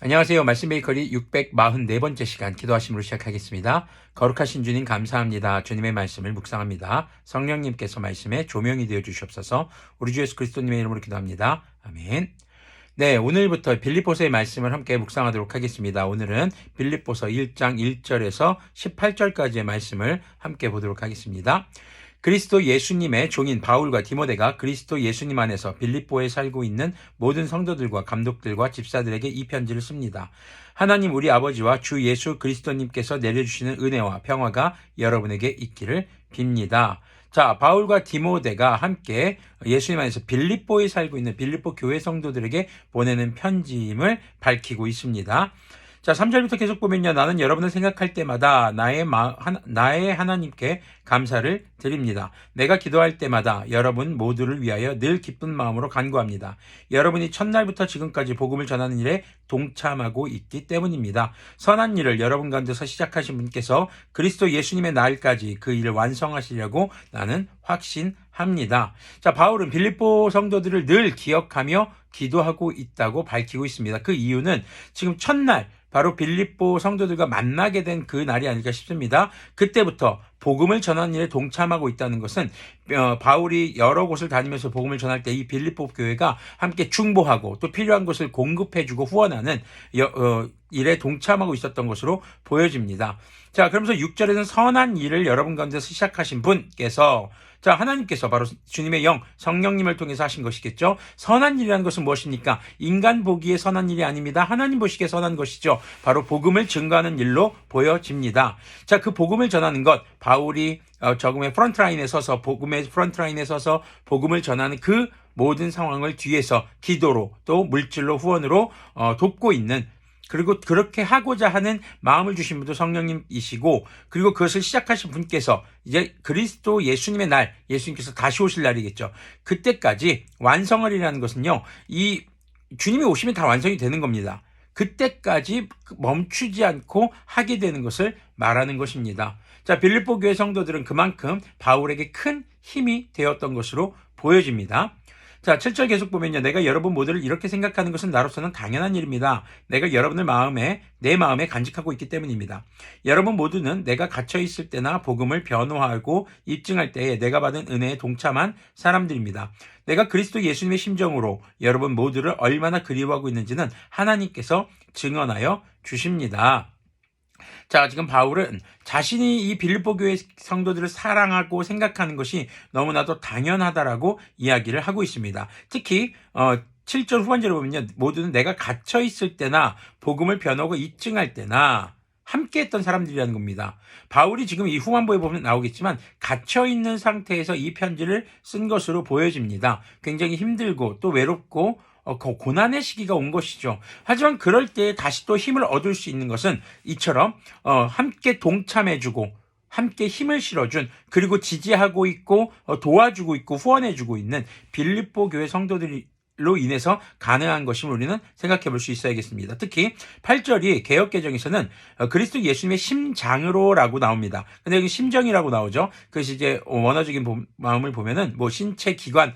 안녕하세요. 말씀 베이커리 644번째 시간 기도하심으로 시작하겠습니다. 거룩하신 주님 감사합니다. 주님의 말씀을 묵상합니다. 성령님께서 말씀에 조명이 되어 주시옵소서. 우리 주 예수 그리스도님의 이름으로 기도합니다. 아멘. 네, 오늘부터 빌립보서의 말씀을 함께 묵상하도록 하겠습니다. 오늘은 빌립보서 1장 1절에서 18절까지의 말씀을 함께 보도록 하겠습니다. 그리스도 예수님의 종인 바울과 디모데가 그리스도 예수님 안에서 빌립보에 살고 있는 모든 성도들과 감독들과 집사들에게 이 편지를 씁니다. 하나님 우리 아버지와 주 예수 그리스도님께서 내려주시는 은혜와 평화가 여러분에게 있기를 빕니다. 자, 바울과 디모데가 함께 예수님 안에서 빌립보에 살고 있는 빌립보 교회 성도들에게 보내는 편지임을 밝히고 있습니다. 자, 3절부터 계속 보면요. 나는 여러분을 생각할 때마다 나의 하나님께 감사를 드립니다. 내가 기도할 때마다 여러분 모두를 위하여 늘 기쁜 마음으로 간구합니다. 여러분이 첫날부터 지금까지 복음을 전하는 일에 동참하고 있기 때문입니다. 선한 일을 여러분 가운데서 시작하신 분께서 그리스도 예수님의 날까지 그 일을 완성하시려고 나는 확신합니다. 자, 바울은 빌립보 성도들을 늘 기억하며 기도하고 있다고 밝히고 있습니다. 그 이유는 지금 첫날 바로 빌립보 성도들과 만나게 된 그 날이 아닐까 싶습니다. 그때부터 복음을 전하는 일에 동참하고 있다는 것은 바울이 여러 곳을 다니면서 복음을 전할 때 이 빌립보 교회가 함께 중보하고 또 필요한 것을 공급해주고 후원하는 일에 동참하고 있었던 것으로 보여집니다. 자, 그러면서 6절에는 선한 일을 여러분 가운데서 시작하신 분께서 자, 하나님께서 바로 주님의 영, 성령님을 통해서 하신 것이겠죠. 선한 일이라는 것은 무엇입니까? 인간 보기에 선한 일이 아닙니다. 하나님 보시기에 선한 것이죠. 바로 복음을 증거하는 일로 보여집니다. 자, 그 복음을 전하는 것, 바울이 복음의 프런트라인에 서서 복음을 전하는 그 모든 상황을 뒤에서 기도로 또 물질로 후원으로 돕고 있는, 그리고 그렇게 하고자 하는 마음을 주신 분도 성령님이시고, 그리고 그것을 시작하신 분께서 이제 그리스도 예수님의 날, 예수님께서 다시 오실 날이겠죠. 그때까지 완성하리라는 것은요, 이 주님이 오시면 다 완성이 되는 겁니다. 그때까지 멈추지 않고 하게 되는 것을 말하는 것입니다. 자, 빌립보 교회 성도들은 그만큼 바울에게 큰 힘이 되었던 것으로 보여집니다. 자, 7절 계속 보면요. 내가 여러분 모두를 이렇게 생각하는 것은 나로서는 당연한 일입니다. 내가 여러분을 내 마음에 간직하고 있기 때문입니다. 여러분 모두는 내가 갇혀 있을 때나 복음을 변호하고 입증할 때에 내가 받은 은혜에 동참한 사람들입니다. 내가 그리스도 예수님의 심정으로 여러분 모두를 얼마나 그리워하고 있는지는 하나님께서 증언하여 주십니다. 자, 지금 바울은 자신이 이 빌립보 교회 성도들을 사랑하고 생각하는 것이 너무나도 당연하다라고 이야기를 하고 있습니다. 특히 7절 후반절을 보면요. 모두는 내가 갇혀 있을 때나 복음을 변호하고 입증할 때나 함께했던 사람들이라는 겁니다. 바울이 지금 이 후반부에 보면 나오겠지만 갇혀 있는 상태에서 이 편지를 쓴 것으로 보여집니다. 굉장히 힘들고 또 외롭고 고난의 시기가 온 것이죠. 하지만 그럴 때 다시 또 힘을 얻을 수 있는 것은 이처럼 함께 동참해주고 함께 힘을 실어준, 그리고 지지하고 있고 도와주고 있고 후원해주고 있는 빌립보 교회 성도들로 인해서 가능한 것임을 우리는 생각해 볼 수 있어야겠습니다. 특히 8절이 개역개정에서는 그리스도 예수님의 심장으로라고 나옵니다. 근데 여기 심정이라고 나오죠. 그것이 이제 원어적인 마음을 보면은 뭐 신체 기관을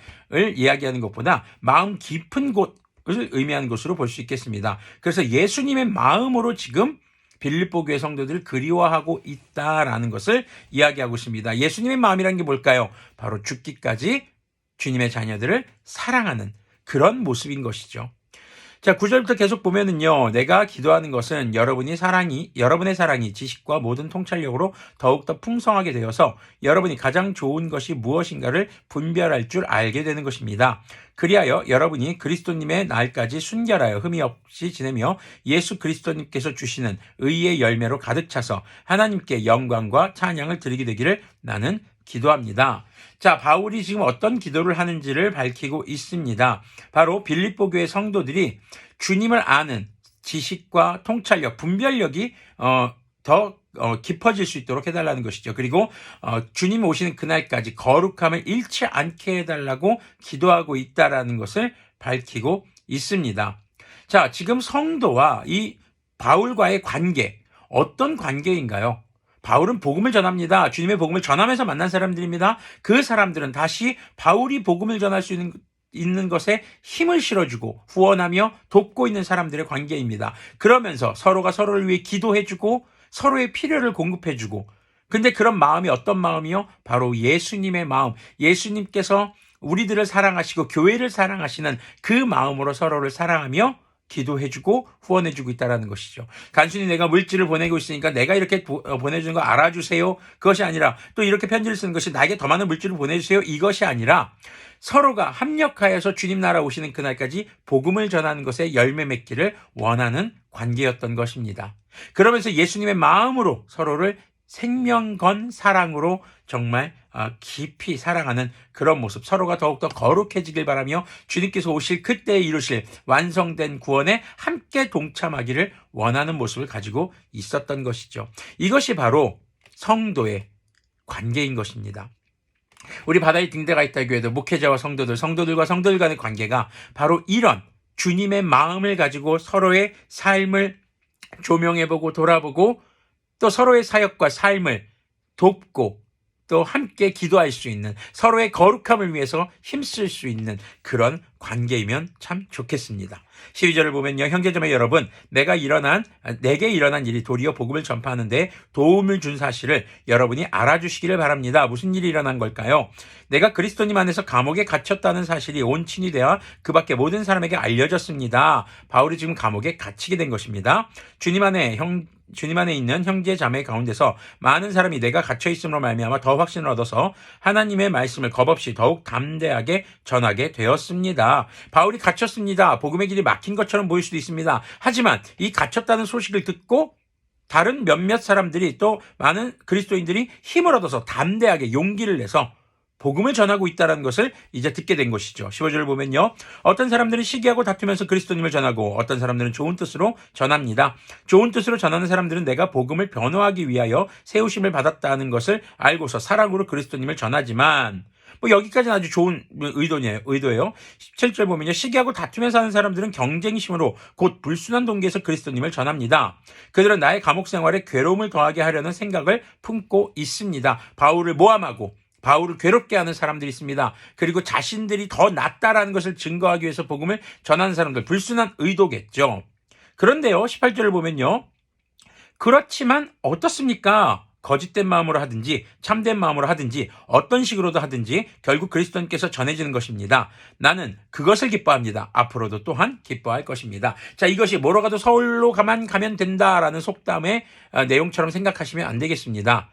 이야기하는 것보다 마음 깊은 곳을 의미하는 것으로 볼 수 있겠습니다. 그래서 예수님의 마음으로 지금 빌립보 교회 성도들을 그리워하고 있다라는 것을 이야기하고 있습니다. 예수님의 마음이라는 게 뭘까요? 바로 죽기까지 주님의 자녀들을 사랑하는 그런 모습인 것이죠. 자, 9절부터 계속 보면은요, 내가 기도하는 것은 여러분의 사랑이 지식과 모든 통찰력으로 더욱더 풍성하게 되어서 여러분이 가장 좋은 것이 무엇인가를 분별할 줄 알게 되는 것입니다. 그리하여 여러분이 그리스도님의 날까지 순결하여 흠이 없이 지내며 예수 그리스도님께서 주시는 의의 열매로 가득 차서 하나님께 영광과 찬양을 드리게 되기를 나는 기도합니다. 자, 바울이 지금 어떤 기도를 하는지를 밝히고 있습니다. 바로 빌립보 교회 성도들이 주님을 아는 지식과 통찰력, 분별력이 더 깊어질 수 있도록 해달라는 것이죠. 그리고 주님 오시는 그날까지 거룩함을 잃지 않게 해달라고 기도하고 있다라는 것을 밝히고 있습니다. 자, 지금 성도와 이 바울과의 관계, 어떤 관계인가요? 바울은 복음을 전합니다. 주님의 복음을 전하면서 만난 사람들입니다. 그 사람들은 다시 바울이 복음을 전할 수 있는 있는 것에 힘을 실어주고 후원하며 돕고 있는 사람들의 관계입니다. 그러면서 서로가 서로를 위해 기도해주고 서로의 필요를 공급해주고, 근데 그런 마음이 어떤 마음이요? 바로 예수님의 마음, 예수님께서 우리들을 사랑하시고 교회를 사랑하시는 그 마음으로 서로를 사랑하며 기도해주고 후원해주고 있다는 것이죠. 단순히 내가 물질을 보내고 있으니까 내가 이렇게 보내주는 거 알아주세요, 그것이 아니라, 또 이렇게 편지를 쓰는 것이 나에게 더 많은 물질을 보내주세요, 이것이 아니라 서로가 합력하여서 주님 나라 오시는 그날까지 복음을 전하는 것에 열매 맺기를 원하는 관계였던 것입니다. 그러면서 예수님의 마음으로 서로를 생명 건 사랑으로 정말 깊이 사랑하는 그런 모습, 서로가 더욱더 거룩해지길 바라며 주님께서 오실 그때에 이루실 완성된 구원에 함께 동참하기를 원하는 모습을 가지고 있었던 것이죠. 이것이 바로 성도의 관계인 것입니다. 우리 바다의 등대가 있다 교회도 목회자와 성도들과 성도들 간의 관계가 바로 이런 주님의 마음을 가지고 서로의 삶을 조명해보고 돌아보고 또 서로의 사역과 삶을 돕고 또 함께 기도할 수 있는, 서로의 거룩함을 위해서 힘쓸 수 있는 그런 관계이면 참 좋겠습니다. 12절을 보면요, 형제자매 여러분, 내게 일어난 일이 도리어 복음을 전파하는 데 도움을 준 사실을 여러분이 알아주시기를 바랍니다. 무슨 일이 일어난 걸까요? 내가 그리스도님 안에서 감옥에 갇혔다는 사실이 온 친이 되어 그 밖에 모든 사람에게 알려졌습니다. 바울이 지금 감옥에 갇히게 된 것입니다. 주님 안에 있는 형제 자매 가운데서 많은 사람이 내가 갇혀 있음으로 말미암아 더 확신을 얻어서 하나님의 말씀을 겁없이 더욱 담대하게 전하게 되었습니다. 바울이 갇혔습니다. 복음의 길이 막힌 것처럼 보일 수도 있습니다. 하지만 이 갇혔다는 소식을 듣고 다른 몇몇 사람들이, 또 많은 그리스도인들이 힘을 얻어서 담대하게 용기를 내서 복음을 전하고 있다는 것을 이제 듣게 된 것이죠. 15절을 보면요, 어떤 사람들은 시기하고 다투면서 그리스도님을 전하고 어떤 사람들은 좋은 뜻으로 전합니다. 좋은 뜻으로 전하는 사람들은 내가 복음을 변호하기 위하여 세우심을 받았다는 것을 알고서 사랑으로 그리스도님을 전하지만, 여기까지는 아주 좋은 의도예요. 17절 보면요, 시기하고 다투면서 하는 사람들은 경쟁심으로 곧 불순한 동기에서 그리스도님을 전합니다. 그들은 나의 감옥 생활에 괴로움을 더하게 하려는 생각을 품고 있습니다. 바울을 모함하고 바울을 괴롭게 하는 사람들이 있습니다. 그리고 자신들이 더 낫다라는 것을 증거하기 위해서 복음을 전하는 사람들, 불순한 의도겠죠. 그런데요, 18절을 보면요, 그렇지만 어떻습니까? 거짓된 마음으로 하든지 참된 마음으로 하든지 어떤 식으로도 하든지 결국 그리스도님께서 전해지는 것입니다. 나는 그것을 기뻐합니다. 앞으로도 또한 기뻐할 것입니다. 자, 이것이 뭐로 가도 서울로 가면 된다라는 속담의 내용처럼 생각하시면 안 되겠습니다.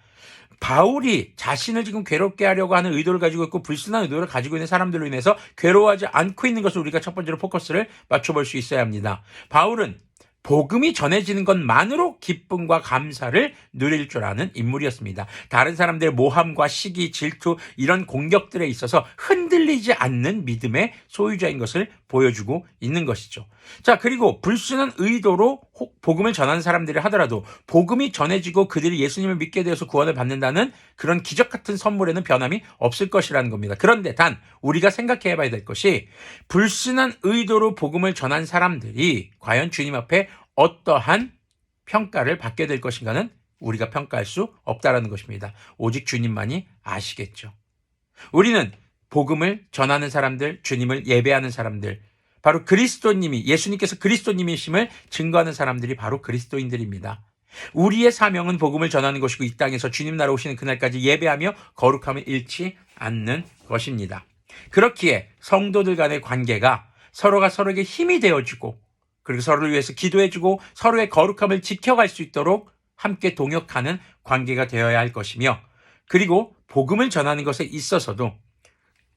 바울이 자신을 지금 괴롭게 하려고 하는 의도를 가지고 있고 불순한 의도를 가지고 있는 사람들로 인해서 괴로워하지 않고 있는 것을 우리가 첫 번째로 포커스를 맞춰볼 수 있어야 합니다. 바울은 복음이 전해지는 것만으로 기쁨과 감사를 누릴 줄 아는 인물이었습니다. 다른 사람들의 모함과 시기, 질투, 이런 공격들에 있어서 흔들리지 않는 믿음의 소유자인 것을 보여주고 있는 것이죠. 자, 그리고 불순한 의도로 복음을 전하는 사람들이 하더라도 복음이 전해지고 그들이 예수님을 믿게 되어서 구원을 받는다는 그런 기적 같은 선물에는 변함이 없을 것이라는 겁니다. 그런데 단 우리가 생각해 봐야 될 것이, 불순한 의도로 복음을 전한 사람들이 과연 주님 앞에 어떠한 평가를 받게 될 것인가는 우리가 평가할 수 없다라는 것입니다. 오직 주님만이 아시겠죠. 우리는 복음을 전하는 사람들, 주님을 예배하는 사람들, 바로 예수님께서 그리스도님이심을 증거하는 사람들이 바로 그리스도인들입니다. 우리의 사명은 복음을 전하는 것이고 이 땅에서 주님 나라 오시는 그날까지 예배하며 거룩함을 잃지 않는 것입니다. 그렇기에 성도들 간의 관계가 서로가 서로에게 힘이 되어주고, 그리고 서로를 위해서 기도해주고 서로의 거룩함을 지켜갈 수 있도록 함께 동역하는 관계가 되어야 할 것이며, 그리고 복음을 전하는 것에 있어서도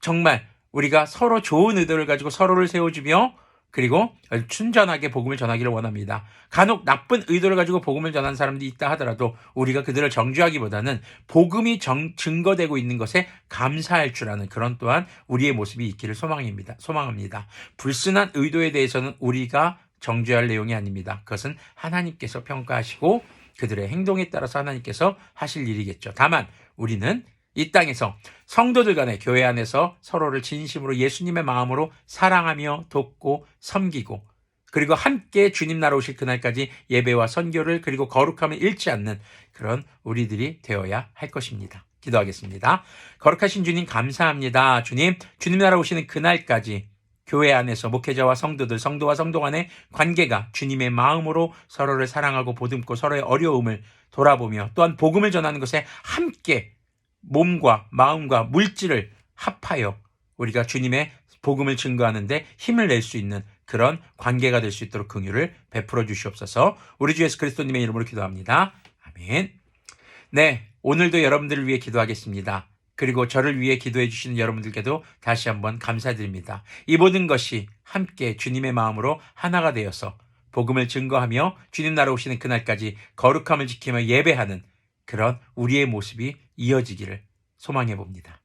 정말 우리가 서로 좋은 의도를 가지고 서로를 세워주며 그리고 순전하게 복음을 전하기를 원합니다. 간혹 나쁜 의도를 가지고 복음을 전하는 사람들이 있다 하더라도 우리가 그들을 정죄하기보다는 복음이 증거되고 있는 것에 감사할 줄 아는 그런 또한 우리의 모습이 있기를 소망합니다. 불순한 의도에 대해서는 우리가 정죄할 내용이 아닙니다. 그것은 하나님께서 평가하시고 그들의 행동에 따라서 하나님께서 하실 일이겠죠. 다만 우리는 이 땅에서 성도들 간에 교회 안에서 서로를 진심으로 예수님의 마음으로 사랑하며 돕고 섬기고, 그리고 함께 주님 나라 오실 그날까지 예배와 선교를 그리고 거룩함을 잃지 않는 그런 우리들이 되어야 할 것입니다. 기도하겠습니다. 거룩하신 주님 감사합니다. 주님 나라 오시는 그날까지 교회 안에서 목회자와 성도들, 성도와 성도 간의 관계가 주님의 마음으로 서로를 사랑하고 보듬고 서로의 어려움을 돌아보며 또한 복음을 전하는 것에 함께 몸과 마음과 물질을 합하여 우리가 주님의 복음을 증거하는데 힘을 낼 수 있는 그런 관계가 될 수 있도록 긍휼을 베풀어 주시옵소서. 우리 주 예수 그리스도님의 이름으로 기도합니다. 아멘. 네, 오늘도 여러분들을 위해 기도하겠습니다. 그리고 저를 위해 기도해 주시는 여러분들께도 다시 한번 감사드립니다. 이 모든 것이 함께 주님의 마음으로 하나가 되어서 복음을 증거하며 주님 나라 오시는 그날까지 거룩함을 지키며 예배하는 그런 우리의 모습이 이어지기를 소망해 봅니다.